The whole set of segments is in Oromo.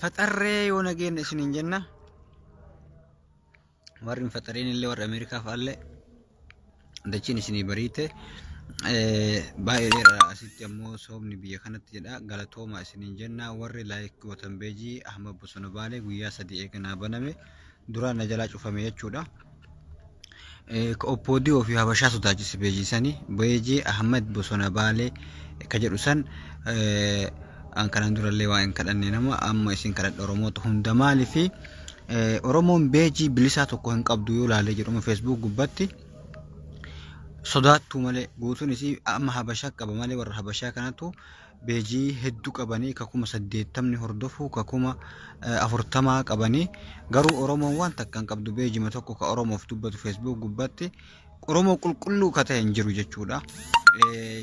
faxarree yoo nageenya isiniin jenna warri faxareen illee warra Ameerikaa fa'allee dachiin isinii bariite baay'ee asitti ammoo soomni biyya kanatti jedha galatooma isiniin jenna warri laayik gootan beejii Ahmad Bosona Baalee guyyaa 3 eeganaa baname duraan na jalaa cufame jechuudha. Oppoodii ofii habashaa sodaachise beejiisanii beejii Ahmad Bosona Baalee ka jedhu san an kanan durallee waan kadhanne nama amma isin kadhadha Oromoota hunda maaliifi Oromoon beejii bilisaa tokko hin qabdu yoo laalee jedhuma Facebook gubbatti sodaattu malee guutuun isii amma habashaa qaba malee warra habashaa kanatu beejii hedduu qabanii kakuma 80 hordofu kakuma 40 qabanii garuu Oromoon waan takkan qabdu beejima tokko ka Oromoof dubbatu Facebook gubbatti Oromoo qulqulluu ka ta'e hin jiru jechuudha.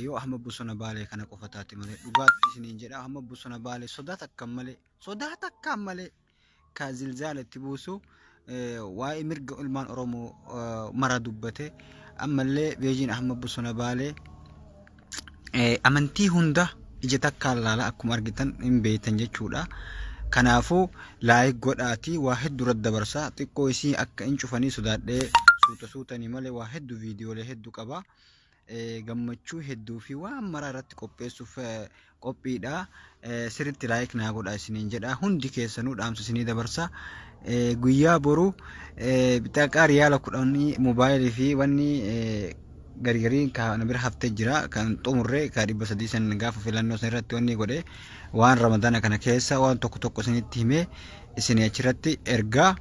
Yoo Ahmad Bosona Baalee kana qofa taate malee dhugaatti isiniin jedha Ahmad Bosona Baalee sodaat akkam malee ka zilzaalatti buusu waa'ee mirga ilmaan Oromoo mara dubbate ammallee beejiin Ahmad Bosona Baalee amantii hunda ija takkaan laala akkuma argitan hin beeytan jechuudha. Kanaafuu laayik godhaati waa hedduu irratti dabarsaa xiqqoo isii akka hin cufanii sodaadhee suutanii malee waa hedduu viidiyoolee hedduu qaba. Gammachuu hedduu fi waan maraa irratti qopheessuuf qophiidha. Sirriitti laayik naa godhaa isiniin jedha hundi keessanuu dhaamsa isinii dabarsa. Guyyaa boru bitaqaa riyaala 10 moobaayilii fi wanni gargariin kan bira haftee jira kan xumurree ka 300 san gaafa filannoo san irratti wanni godhe waan ramadaana kana keessa waan tokko isinitti himee isin achirratti ergaa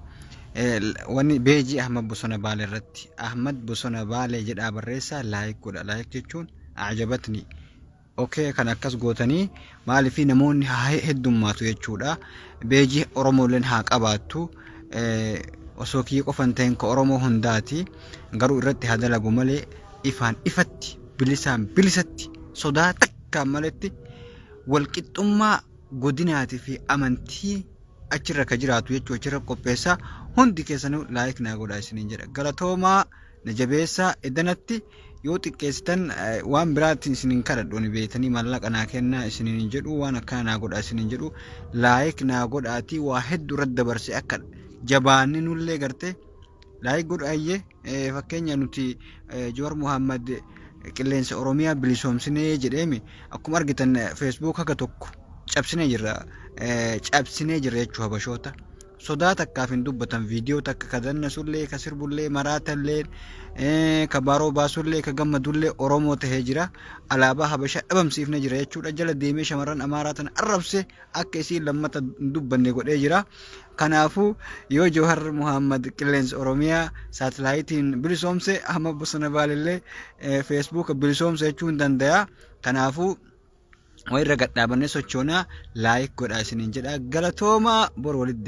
wanni beejii Ahmad Bosona Baalee irratti Ahmad Bosona Baalee jedhaa barreessaa laayik godha. Laayik jechuun ajabatni okay kan akkas gootanii maaliif namoonni heddummaatu jechuudha. Beejii Oromooleen haa qabaattu osoo kiyya qofan ta'in ka Oromoo hundaati garuu irratti haa dalagu malee ifaan ifatti bilisatti sodaa takkaan maletti walqixxummaa godinaatii fi amantii achirra ka jiraatu jechuudha. Achirra qopheessaa hundi keessanuu laayik naa godhaa isiniin jedha. Galatoomaa na jabeessaa edanatti yoo xiqqeessitan waan biraatti isiniin kadhadhu ni beeytanii maallaqa naa kennaa isiniin jedhu waan akka naa godhaa isiniin jedhu laayik naa godhaatii waa hedduu irratti dabarsee akka jabaanni nullee gartee laayik godhaayyee fakkeenya nuti Jowaar Muhammad qilleensa Oromiyaa bilisoomsinee jedheemi akkuma argitan Facebook haga tokko cabsinee jirra jechuu habashoota sodaa takkaaf hin dubbatan viidiyoo takka kadanna sullee ka sirbullee maraatallee ka baaroo baasullee ka gammadullee Oromoo tahee jira alaabaa habashaa dhabamsiifne jira jechuudha. Jala deemee shamarran Amaaraa tan arrabse akka isiin lammata dubbanne godhee jira. Kanaafuu yoo Jowaar Muhammad qilleensa Oromiyaa saatalaayitiin bilisoomse Ahmad Bosona Baalellee Facebook bilisoomse jechuu hin danda'a. Kanaafuu wayirra gadhaabannee sochoonaa laayik godhaa isiniin jedha. Galatoomaa bor walitti